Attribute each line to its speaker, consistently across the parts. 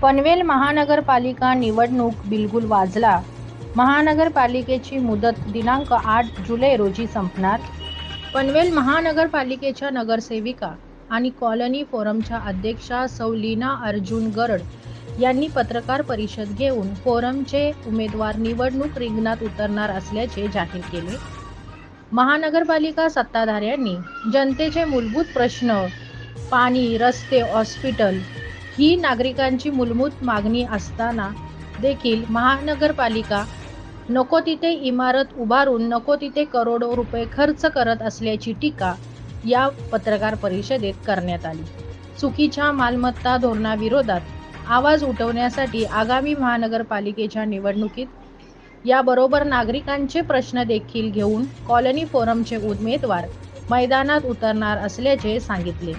Speaker 1: पनवेल महानगरपालिका निवडणूक बिलगुल वाजला. महानगरपालिकेची मुदत दिनांक 8 जुलै रोजी संपणार. पनवेल महानगरपालिकेच्या नगरसेविका आणि कॉलनी फोरमच्या अध्यक्षा सौ लीना अर्जुन गरड यांनी पत्रकार परिषद घेऊन फोरमचे उमेदवार निवडणूक रिंगणात उतरणार असल्याचे जाहीर केले. महानगरपालिका सत्ताधाऱ्यांनी जनतेचे मूलभूत प्रश्न पाणी, रस्ते, हॉस्पिटल ही नागरिकांची मूलभूत मागणी असताना देखील महानगरपालिका नको तिथे इमारत उभारून नको तिथे करोडो रुपये खर्च करत असल्याची टीका या पत्रकार परिषदेत करण्यात आली. चुकीच्या मालमत्ता धोरणाविरोधात आवाज उठवण्यासाठी आगामी महानगरपालिकेच्या निवडणुकीत याबरोबर नागरिकांचे प्रश्न देखील घेऊन कॉलनी फोरमचे उमेदवार मैदानात उतरणार असल्याचे सांगितले.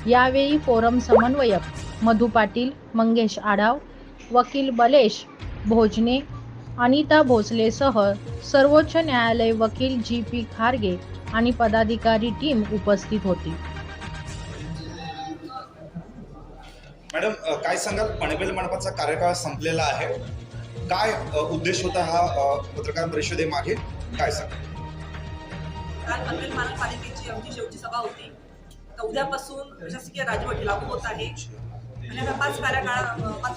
Speaker 1: यावेळी फोरम समन्वयक मधु पाटील, मंगेश आढाव, वकील बलेश भोजने, अनिता भोसलेसह सर्वोच्च न्यायालय वकील जी.पी. खारगे आणि पदाधिकारी टीम उपस्थित होती.
Speaker 2: मॅडम, काय सांगाल? पनवेल मंडपाचा कार्यकाळ संपलेला आहे. काय उद्देश होता हा पत्रकार परिषदेमागे? काय सांगाल?
Speaker 3: काल पनवेल महानगरपालिकेची आमची शेवटची सभा होती. तर उद्यापासून प्रशासकीय राजवट लागू होत आहे आणि आता 5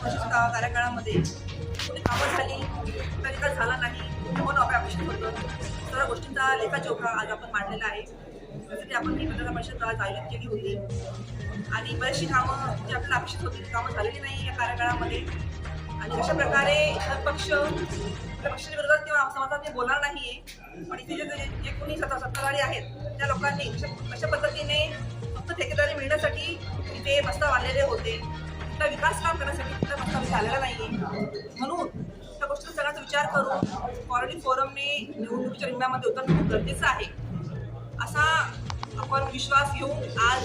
Speaker 3: वर्षाच्या कार्यकाळामध्ये कोणी कामं झाली, कुठला निकाल झाला नाही, होणं अपेक्षित होतं. सर्व गोष्टींचा लेखाजोखा आज आपण मांडलेला आहे. त्यासाठी आपण ही पत्रकार परिषद आज आयोजित केली होती आणि बरीचशी कामं जी आपल्याला अपेक्षित होती कामं झालेली नाही या कार्यकाळामध्ये. आणि अशा प्रकारे पक्ष पक्षाच्या विरोधात किंवा समाजात ते बोलणार नाहीये, पण इथे जे कोणी सत्ताधारी आहेत त्या लोकांनी अशा पद्धतीने फक्त ठेकेदारी मिळण्यासाठी इथे प्रस्ताव आणलेले होते. कुठला विकास काम करण्यासाठी कुठला प्रस्ताव इथे आलेला नाहीये. म्हणून त्या गोष्टीचा सगळ्याचा विचार करून कॉलनी फोरमने निवडणुकीच्या रिंगणामध्ये उतरणं खूप गरजेचं आहे असा आपण विश्वास घेऊन आज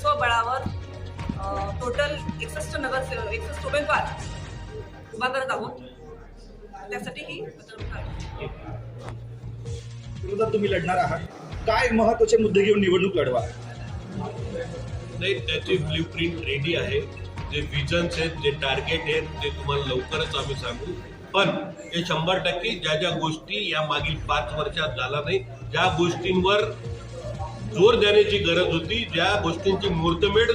Speaker 3: स्वबळावर टोटल 61 उमेदवार उभा करत आहोत. त्यासाठी ही
Speaker 2: विरोधात तुम्ही लढणार आहात. काय महत्त्वाचे मुद्दे घेऊन निवडणूक लढवा?
Speaker 4: नाही, त्याची ब्ल्यूप्रिंट रेडी आहे. जे विजन्स आहेत, जे टार्गेट आहेत ते तुम्हाला लवकरच आम्ही सांगू. पण हे 100% ज्या गोष्टी या मागील 5 वर्षात झाला नाही, ज्या गोष्टींवर जोर देण्याची गरज होती, ज्या गोष्टींची मुहूर्तमेढ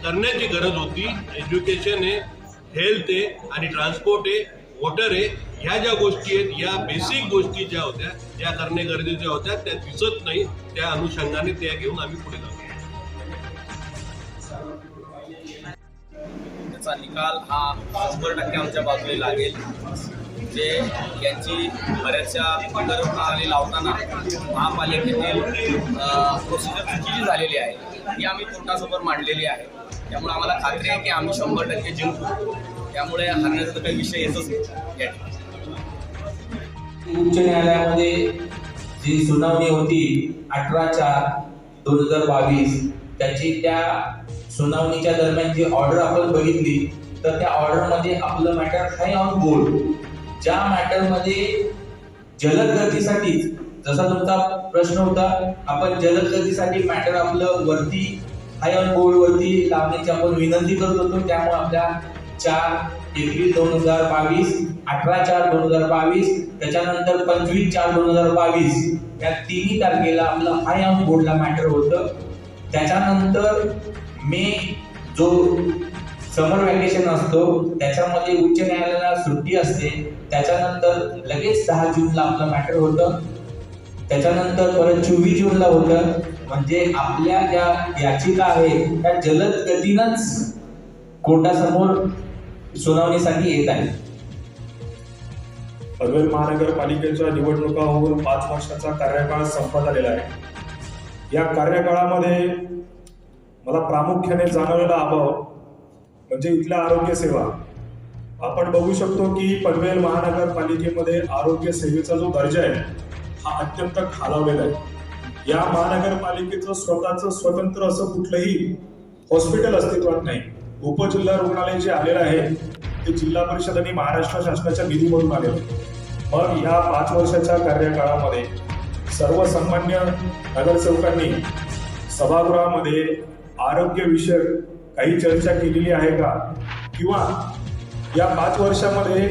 Speaker 4: करण्याची गरज होती, एज्युकेशन आहे, हेल्थ आहे आणि ट्रान्सपोर्ट आहे, वॉटर आहे, ह्या ज्या गोष्टी आहेत, या बेसिक गोष्टी ज्या होत्या त्या करणे गरजेच्या होत्या, त्या दिसत नाही. त्या अनुषंगाने त्या घेऊन आम्ही पुढे जातो.
Speaker 5: त्याचा निकाल हा 100% आमच्या बाजूने लागेल. जे यांची बऱ्याचशा प्रणाली लावताना महापालिकेतील प्रोसिजर चुकीची झालेली आहे, ही आम्ही कोर्टासमोर मांडलेली आहे. त्यामुळे आम्हाला खात्री आहे की आम्ही 100% जिंकू. त्यामुळे हरण्याचा काही विषय येतच नाही.
Speaker 6: उच्च न्यायालयामध्ये जी सुनावणी होती 18/4/2022 त्याची त्या सुनावणीच्या दरम्यान जी ऑर्डर आपण बघितली तर त्या ऑर्डरमध्ये आपलं मॅटर हाय ऑन बोर्ड. ज्या मॅटरमध्ये जलद गतीसाठी, जसा तुमचा प्रश्न होता, आपण जलद गतीसाठी मॅटर आपलं वरती हाय ऑन बोर्ड वरती लावण्याची आपण विनंती करत होतो. त्यामुळे आपल्या 4 एप्रिल 2022, 18/4/2022, त्याच्यानंतर 25/4/2022 या 3 तारखेला आपलं हाय ऑन बोर्डला मॅटर होतं. त्याच्यानंतर मे जो समर वॅकेशन असतो त्याच्यामध्ये उच्च न्यायालयाला सुट्टी असते. त्याच्यानंतर लगेच 6 जूनला आपलं मॅटर होतं. त्याच्यानंतर परत 24 जूनला होतं. म्हणजे आपल्या ज्या याचिका आहे त्या जलद गतीनंच कोर्टासमोर सुनावणीसाठी येत आहे.
Speaker 7: पनवेल महानगरपालिकेच्या निवडणुका होऊन 5 वर्षाचा कार्यकाळ संपत आलेला आहे. या कार्यकाळामध्ये मला प्रामुख्याने जाणवलेला अभाव म्हणजे इथल्या आरोग्य सेवा. आपण बघू शकतो की पनवेल महानगरपालिकेमध्ये आरोग्य सेवेचा जो दर्जा आहे हा अत्यंत खालावलेला आहे. या महानगरपालिकेचं स्वतंत्र असं कुठलंही हॉस्पिटल अस्तित्वात नाही. उपजिल्हा रुग्णालय जे आलेलं आहे ते जिल्हा परिषद आणि महाराष्ट्र शासनाच्या निधीमधून आलेलं. मग या 5 वर्षाच्या कार्यकाळामध्ये सर्वसामान्य नगरसेवकांनी सभागृहामध्ये आरोग्यविषयक काही चर्चा केलेली आहे का? किंवा या 5 वर्षामध्ये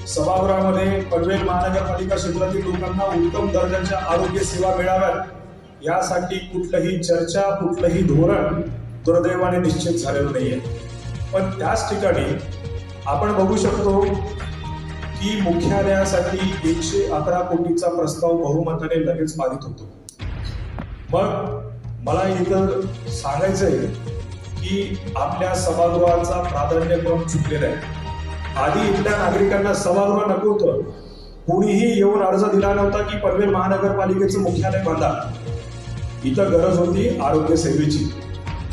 Speaker 7: सभागृहामध्ये पनवेल महानगरपालिका क्षेत्रातील लोकांना उत्तम दर्जाच्या आरोग्य सेवा मिळाव्यात यासाठी कुठलंही चर्चा, कुठलंही धोरण दुर्दैवाने निश्चित झालेलं नाहीये. पण त्याच ठिकाणी आपण बघू शकतो की मुख्यालयासाठी 111 कोटीचा प्रस्ताव बहुमताने लगेच पारित होतो. मग मला इथं सांगायचंय की आपल्या सभागृहाचा प्राधान्यक्रम चुकलेला आहे. आधी इथल्या नागरिकांना सभागृह नको होतं. कोणीही येऊन अर्ज दिला नव्हता की पनवेल महानगरपालिकेचं मुख्यालय बांधा. इथं गरज होती आरोग्य सेवेची.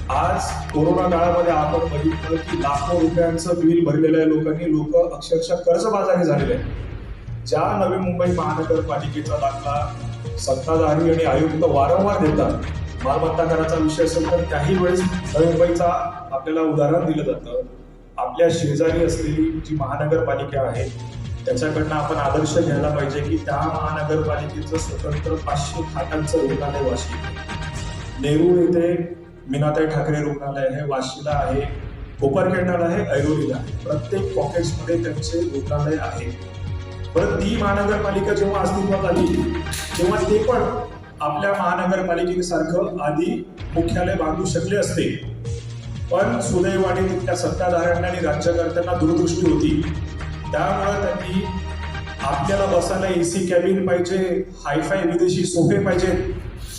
Speaker 7: आज कोरोना काळामध्ये आपण बघितलं की लाखो रुपयांचं बिल भरलेल्या लोक अक्षरशः कर्जबाजारी झालेले आहेत. ज्या नवी मुंबई महानगरपालिकेचा दाखला सत्ताधारी आणि आयुक्त वारंवार देतात, मालमत्ता कराचा विषय असेल तर त्याही वेळेस नवी मुंबईचा आपल्याला उदाहरण दिलं जातं. आपल्या शेजारी असलेली जी महानगरपालिका आहे त्याच्याकडनं आपण आदर्श घ्यायला पाहिजे की त्या महानगरपालिकेचं स्वतंत्र 500 खाटांचं रुग्णालय वाशी, नेरूळ येथे मीनाताई ठाकरे रुग्णालय आहे, वाशीला आहे, कोपरखेडला आहे, ऐरोलीला आहे. प्रत्येक पॉकेट्समध्ये त्यांचे रुग्णालय आहे. परत ती महानगरपालिका जेव्हा अस्तित्वात आली तेव्हा ते पण आपल्या महानगरपालिकेसारखं आधी मुख्यालय बांधू शकले असते. पण सुदैवाने तिथल्या सत्ताधाऱ्यांना आणि राज्यकर्त्यांना दूरदृष्टी होती. त्यामुळे त्यांनी आपल्याला बसायला एसी कॅबिन पाहिजे, हायफाय विदेशी सोफे पाहिजेत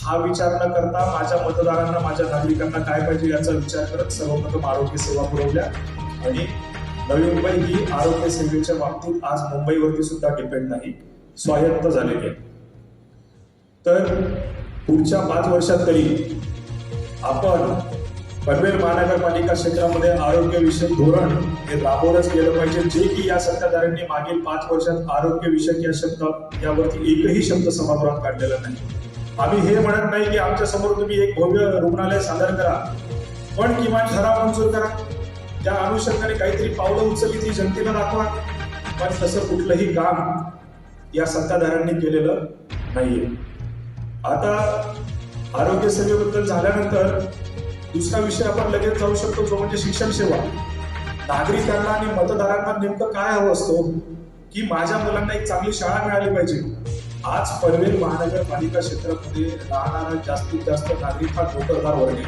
Speaker 7: हा विचार न करता माझ्या मतदारांना, माझ्या नागरिकांना काय पाहिजे याचा विचार करत सर्वप्रथम आरोग्य सेवा पुरवल्या. आणि नवी मुंबई ही आरोग्य सेवेच्या बाबतीत आज मुंबईवरती सुद्धा डिपेंड नाही, स्वायत्त झालेली आहे. तर पुढच्या 5 वर्षात तरी आपण पनवेल महानगरपालिका क्षेत्रामध्ये आरोग्यविषयक धोरण हे राबवलंच गेलं पाहिजे, जे की या सत्ताधाऱ्यांनी मागील 5 वर्षात आरोग्यविषयक या शब्दात यावरती एकही शब्द सभागृहात काढलेला नाही. आम्ही हे म्हणत नाही की आमच्या समोर तुम्ही एक भव्य रुग्णालय सादर करा, पण किमान ठराव मंजूर करा, त्या अनुषंगाने काहीतरी पावलं उचलली ती जनतेला दाखवा. पण तसं कुठलंही काम या सत्ताधाऱ्यांनी केलेलं नाहीये. आता आरोग्य सेवेबद्दल झाल्यानंतर दुसरा विषय आपण लगेच जाऊ शकतो, जो म्हणजे शिक्षण सेवा. नागरिकांना आणि मतदारांना नेमकं काय हवं असतं की माझ्या मुलांना एक चांगली शाळा मिळाली पाहिजे. आज पनवेल महानगरपालिका क्षेत्रामध्ये राहणारा जास्तीत जास्त नागरिक हा नोकरदार वर्ग आहे.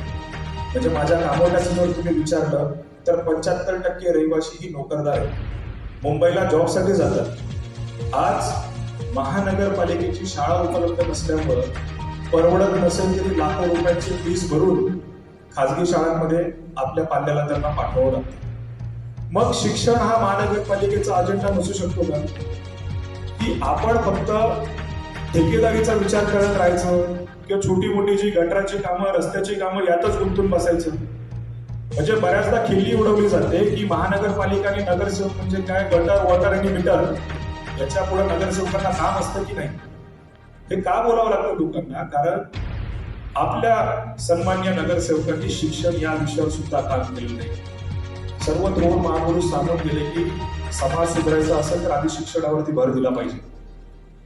Speaker 7: म्हणजे माझ्या नामवड्याचं जर तुम्ही विचारलं तर 75% रहिवासी ही नोकरदार आहे, मुंबईला जॉबसाठी जातात. आज महानगरपालिकेची शाळा उपलब्ध नसल्यामुळं परवडत नसेल तरी लाखो रुपयांची फीस भरून खाजगी शाळांमध्ये आपल्या पाल्याला त्यांना पाठवावं लागतं. मग शिक्षण हा महानगरपालिकेचा अजेंडा नसू शकतो का की आपण फक्त ठेकेदारीचा विचार करत राहायचं किंवा छोटी मोठी जी गटाराची कामं, रस्त्याची कामं यातच गुंतून बसायचं. म्हणजे बऱ्याचदा खिल्ली उडवली जाते की महानगरपालिका आणि नगरसेवक म्हणजे काय, गटर, वॉटर आणि मीटर याच्या पुढे नगरसेवकांना काम असतं की नाही. हे का बोलावं लागतं लोकांना? कारण आपल्या सन्मान्य नगरसेवकांनी शिक्षण या विषयावर सुद्धा काम केलेलं नाही. सर्व तरुण महापुरुष सांगून गेले की समाज सुधारायचा असेल तर आधी शिक्षणावरती भर दिला पाहिजे.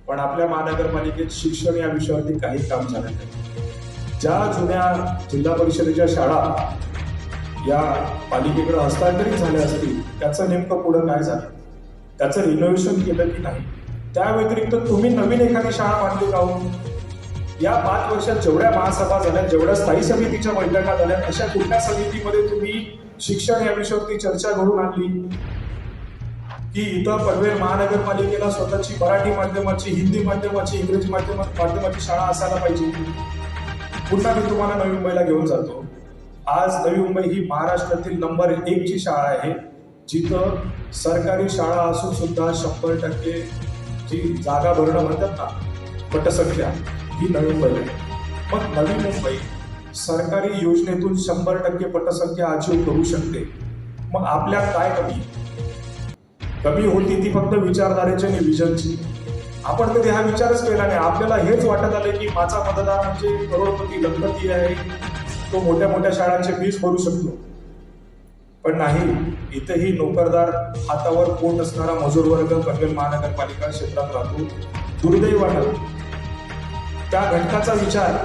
Speaker 7: पण आपल्या महानगरपालिकेत शिक्षण या विषयावरती काही काम झालं नाही. ज्या जुन्या जिल्हा परिषदेच्या शाळा या पालिकेकडे हस्तांतरित झाल्या असतील त्याचं नेमकं पुढं काय झालं, त्याचं रिनोव्हेशन केलं की नाही. त्या व्यतिरिक्त तुम्ही नवीन एखादी शाळा बांधली का? या 5 वर्षात जेवढ्या महासभा झाल्या, जेवढ्या स्थायी समितीच्या बैठका झाल्या, अशा कुठल्या समितीमध्ये तुम्ही शिक्षण या विषयावरती चर्चा घडून आणली की इथं पनवेल महानगरपालिकेला स्वतःची मराठी माध्यमाची, हिंदी माध्यमाची, इंग्रजी माध्यमाची शाळा असायला पाहिजे. पुन्हा मी तुम्हाला नवी मुंबईला घेऊन जातो. आज नवी मुंबई ही महाराष्ट्रातील नंबर 1 ची शाळा आहे, जिथं सरकारी शाळा असून सुद्धा 100% जी जागा भरणं म्हणतात ना, पटसंख्या, ही नवी मुंबई आहे. मग नवी मुंबई सरकारी योजनेतून 100% पटसंख्या अचीव करू शकते. मग आपल्या काय कमी होती ती फक्त विचारधारेची आणि विजनची. आपण कधी हा विचारच केला नाही. आपल्याला हेच वाटत आलं की माझा मतदार म्हणजे करोडपती, लखपती आहे, तो मोठ्या मोठ्या शाळांचे फीस भरू शकतो. पण नाही, इथेही नोकरदार, हातावर पोट असणारा मजूर वर्ग पनवेल महानगरपालिका क्षेत्रात राहतो. दुर्दैवानं त्या घटकाचा विचार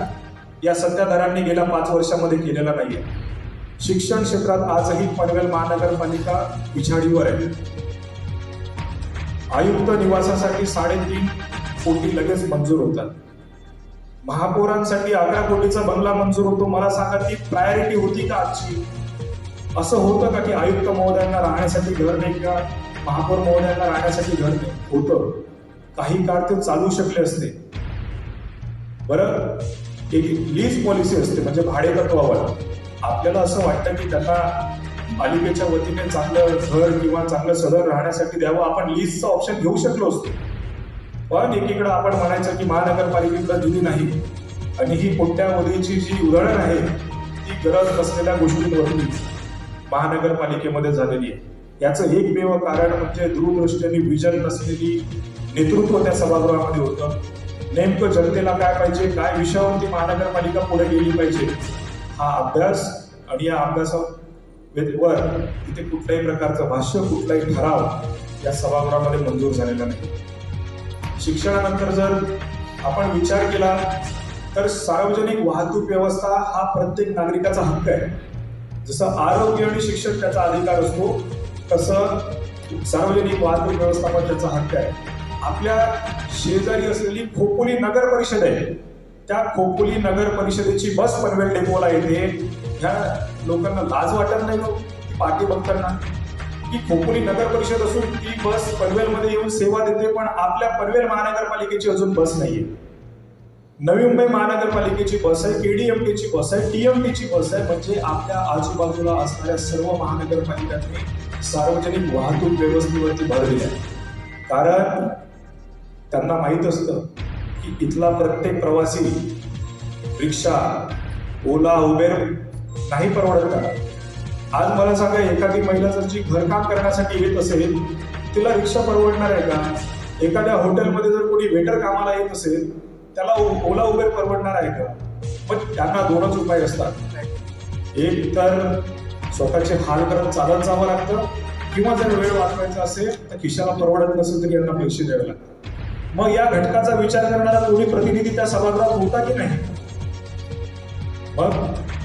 Speaker 7: या सत्ताधाऱ्यांनी गेल्या 5 वर्षामध्ये केलेला नाहीये. शिक्षण क्षेत्रात आजही पनवेल महानगरपालिका पिछाडीवर आहे. आयुक्त निवासासाठी 3.5 कोटी लगेच मंजूर होतात. महापौरांसाठी 11 कोटीचा बंगला मंजूर होतो. मला सांगा, ती प्रायोरिटी होती का आजची? असं होतं का की आयुक्त महोदयांना राहण्यासाठी घर नाही किंवा महापौर महोदयांना राहण्यासाठी घर नाही? होतं. काही काळ ते चालू शकले असते. बरं, एक लीज पॉलिसी असते, म्हणजे भाडेतत्वावर. आपल्याला असं वाटतं की त्यांना पालिकेच्या वतीने चांगलं घर किंवा चांगलं सदर राहण्यासाठी द्यावं, आपण लीजचं ऑप्शन घेऊ शकलो असतो. पण एकीकडे आपण म्हणायचं की महानगरपालिकेकडे दिली नाही, आणि ही कोट्यावधीची जी उधळण आहे ती गरज नसलेल्या गोष्टींवरती महानगरपालिकेमध्ये झालेली आहे. याचं एकमेव कारण म्हणजे दूरदृष्टीने विजन नसलेली नेतृत्व त्या सभागृहामध्ये होतं. नेमकं जनतेला काय पाहिजे, काय विषयावरती महानगरपालिका पुढे गेली पाहिजे, हा अभ्यास, आणि या अभ्यासावर इथे कुठल्याही प्रकारचं भाष्य, कुठलाही ठराव या सभागृहामध्ये मंजूर झालेला नाही. शिक्षणानंतर जर आपण विचार केला तर सार्वजनिक वाहतूक व्यवस्था हा प्रत्येक नागरिकाचा हक्क आहे. जसं आरोग्य आणि शिक्षण त्याचा अधिकार असतो, तसं सार्वजनिक वाहतूक व्यवस्था पण त्याचा हक्क आहे. आपल्या शेजारी असलेली खोपोली नगर परिषद आहे, त्या खोपोली नगर परिषदेची बस पनवेल डेपोला येते. ह्या लोकांना लाज वाटत नाही ती पाठी बघताना की खोपोली नगर परिषद असून ती बस पनवेलमध्ये येऊन सेवा देते, पण आपल्या पनवेल महानगरपालिकेची अजून बस नाहीये. नवी मुंबई महानगरपालिकेची बस आहे, केडीएमटीची बस आहे, टीएमटीची बस आहे. म्हणजे आपल्या आजूबाजूला असणाऱ्या सर्व महानगरपालिकांनी सार्वजनिक वाहतूक व्यवस्थेवरती भर दिला आहे. कारण त्यांना माहीत असतं की इथला प्रत्येक प्रवासी रिक्षा, ओला, उबेर नाही परवडत का? आज मला सांगा, एखादी महिला जर जी घरकाम करण्यासाठी येत असेल, तिला रिक्षा परवडणार आहे का? एखाद्या हॉटेलमध्ये जर कोणी वेटर कामाला येत असेल, त्याला ओला, उबेर परवडणार आहे का? मग त्यांना दोनच उपाय असतात. एक तर स्वतःचे हाल करत चालत जावं लागतं, किंवा जर वेळ वाचवायचा असेल तर खिशाला परवडत नसेल तर यांना पैसे द्यावे लागतात. मग या घटकाचा विचार करणारा कोणी प्रतिनिधी त्या सभागृहात होता की नाही? मग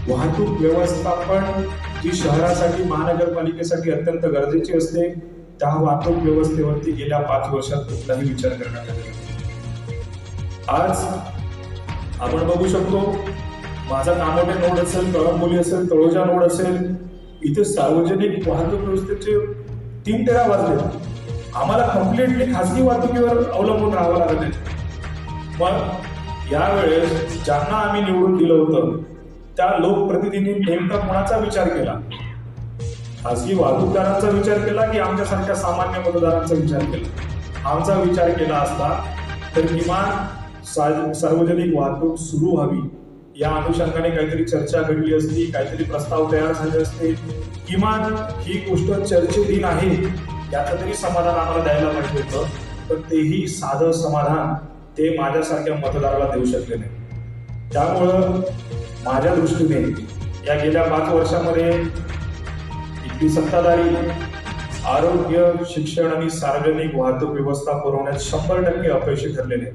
Speaker 7: वाहतूक व्यवस्थापन जी शहरासाठी, महानगरपालिकेसाठी अत्यंत गरजेची असते, त्या वाहतूक व्यवस्थेवरती गेल्या 5 वर्षात कुठलाही विचार करण्यात आला. आज आपण बघू शकतो, माझा कामोठे नोड असेल, कळंबोली असेल, तळोजा नोड असेल, इथे सार्वजनिक वाहतूक व्यवस्थेचे 3 टेरा वाजले. आम्हाला कम्प्लिटली खासगी वाहतुकीवर अवलंबून राहावं लागले. मग यावेळेस ज्यांना आम्ही निवडून दिलं होतं त्या लोकप्रतिनिधींनी नेमका कोणाचा विचार केला? खासगी वाहतूकदारांचा विचार केला की आमच्यासारख्या सामान्य मतदारांचा विचार केला? आमचा विचार केला असता तर किमान सार्वजनिक वाहतूक सुरू व्हावी या अनुषंगाने काहीतरी चर्चा घडली असती, काहीतरी प्रस्ताव तयार झाले असते. किमान ही गोष्ट चर्चेधीन आहे याचं तरी समाधान आम्हाला द्यायला पाहिजे होतं. पण तेही साधं समाधान ते माझ्यासारख्या मतदाराला देऊ शकले नाही. त्यामुळं माझ्या दृष्टीने या गेल्या 5 वर्षामध्ये इथली सत्ताधारी आरोग्य, शिक्षण आणि सार्वजनिक वाहतूक व्यवस्था पुरवण्यात 100% अपयशी ठरलेले.